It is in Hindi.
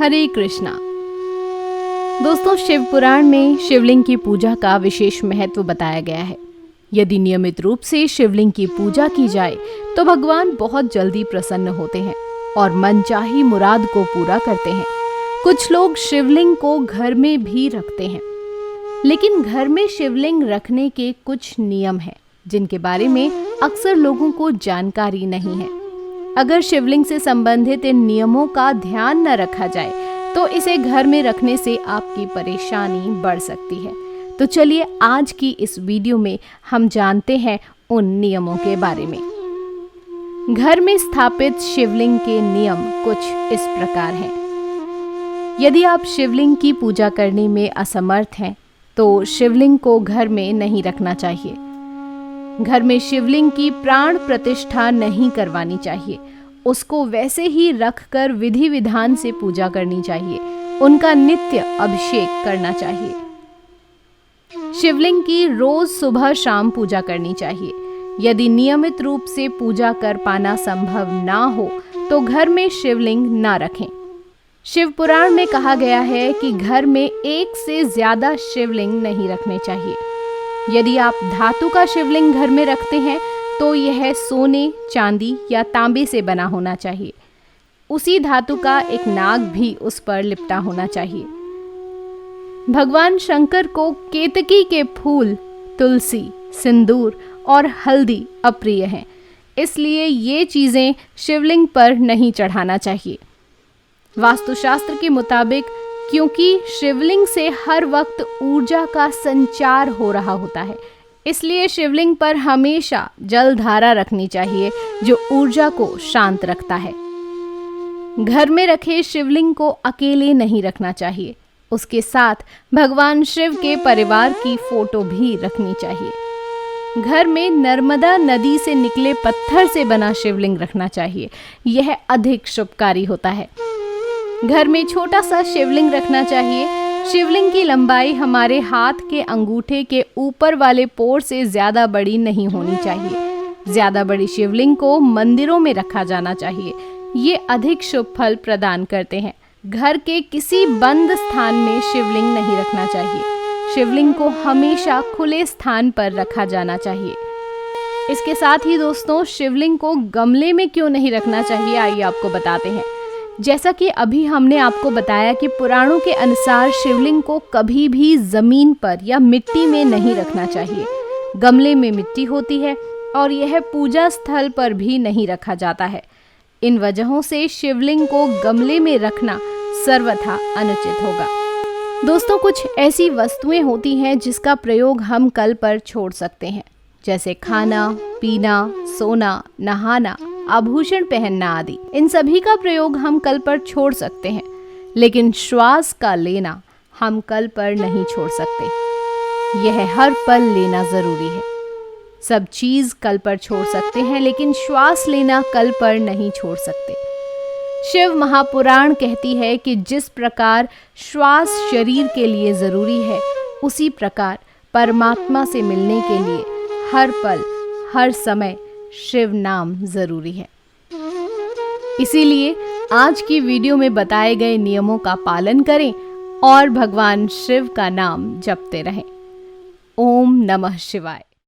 हरे कृष्णा। दोस्तों, शिव पुराण में शिवलिंग की पूजा का विशेष महत्व बताया गया है। यदि नियमित रूप से शिवलिंग की पूजा की जाए तो भगवान बहुत जल्दी प्रसन्न होते हैं और मनचाही मुराद को पूरा करते हैं। कुछ लोग शिवलिंग को घर में भी रखते हैं, लेकिन घर में शिवलिंग रखने के कुछ नियम हैं जिनके बारे में अक्सर लोगों को जानकारी नहीं है। अगर शिवलिंग से संबंधित इन नियमों का ध्यान न रखा जाए तो इसे घर में रखने से आपकी परेशानी बढ़ सकती है। तो चलिए आज की इस वीडियो में हम जानते हैं उन नियमों के बारे में। घर में स्थापित शिवलिंग के नियम कुछ इस प्रकार हैं। यदि आप शिवलिंग की पूजा करने में असमर्थ हैं तो शिवलिंग को घर में नहीं रखना चाहिए। घर में शिवलिंग की प्राण प्रतिष्ठा नहीं करवानी चाहिए। उसको वैसे ही रखकर विधि विधान से पूजा करनी चाहिए। उनका नित्य अभिषेक करना चाहिए। शिवलिंग की रोज सुबह शाम पूजा करनी चाहिए। यदि नियमित रूप से पूजा कर पाना संभव ना हो तो घर में शिवलिंग ना रखें। शिव पुराण में कहा गया है कि घर में एक से ज्यादा शिवलिंग नहीं रखने चाहिए। यदि आप धातु का शिवलिंग घर में रखते हैं तो यह सोने, चांदी या तांबे से बना होना चाहिए। उसी धातु का एक नाग भी उस पर लिपटा होना चाहिए। भगवान शंकर को केतकी के फूल, तुलसी, सिंदूर और हल्दी अप्रिय हैं, इसलिए ये चीजें शिवलिंग पर नहीं चढ़ाना चाहिए। वास्तुशास्त्र के मुताबिक क्योंकि शिवलिंग से हर वक्त ऊर्जा का संचार हो रहा होता है, इसलिए शिवलिंग पर हमेशा जल धारा रखनी चाहिए जो ऊर्जा को शांत रखता है। घर में रखे शिवलिंग को अकेले नहीं रखना चाहिए। उसके साथ भगवान शिव के परिवार की फोटो भी रखनी चाहिए। घर में नर्मदा नदी से निकले पत्थर से बना शिवलिंग रखना चाहिए। यह अधिक शुभकारी होता है। घर में छोटा सा शिवलिंग रखना चाहिए। शिवलिंग की लंबाई हमारे हाथ के अंगूठे के ऊपर वाले पोर से ज्यादा बड़ी नहीं होनी चाहिए। ज्यादा बड़ी शिवलिंग को मंदिरों में रखा जाना चाहिए। ये अधिक शुभ फल प्रदान करते हैं। घर के किसी बंद स्थान में शिवलिंग नहीं रखना चाहिए। शिवलिंग को हमेशा खुले स्थान पर रखा जाना चाहिए। इसके साथ ही दोस्तों, शिवलिंग को गमले में क्यों नहीं रखना चाहिए, आइए आपको बताते हैं। जैसा कि अभी हमने आपको बताया कि पुराणों के अनुसार शिवलिंग को कभी भी जमीन पर या मिट्टी में नहीं रखना चाहिए। गमले में मिट्टी होती है और यह पूजा स्थल पर भी नहीं रखा जाता है। इन वजहों से शिवलिंग को गमले में रखना सर्वथा अनुचित होगा। दोस्तों, कुछ ऐसी वस्तुएं होती हैं जिसका प्रयोग हम कल पर छोड़ सकते हैं, जैसे खाना, पीना, सोना, नहाना, आभूषण पहनना आदि। इन सभी का प्रयोग हम कल पर छोड़ सकते हैं, लेकिन श्वास का लेना हम कल पर नहीं छोड़ सकते। यह हर पल लेना जरूरी है। सब चीज कल पर छोड़ सकते हैं, लेकिन श्वास लेना कल पर नहीं छोड़ सकते। शिव महापुराण कहती है कि जिस प्रकार श्वास शरीर के लिए जरूरी है, उसी प्रकार परमात्मा से मिलने के लिए हर पल, हर समय शिव नाम जरूरी है। इसीलिए आज की वीडियो में बताए गए नियमों का पालन करें और भगवान शिव का नाम जपते रहें। ओम नमः शिवाय।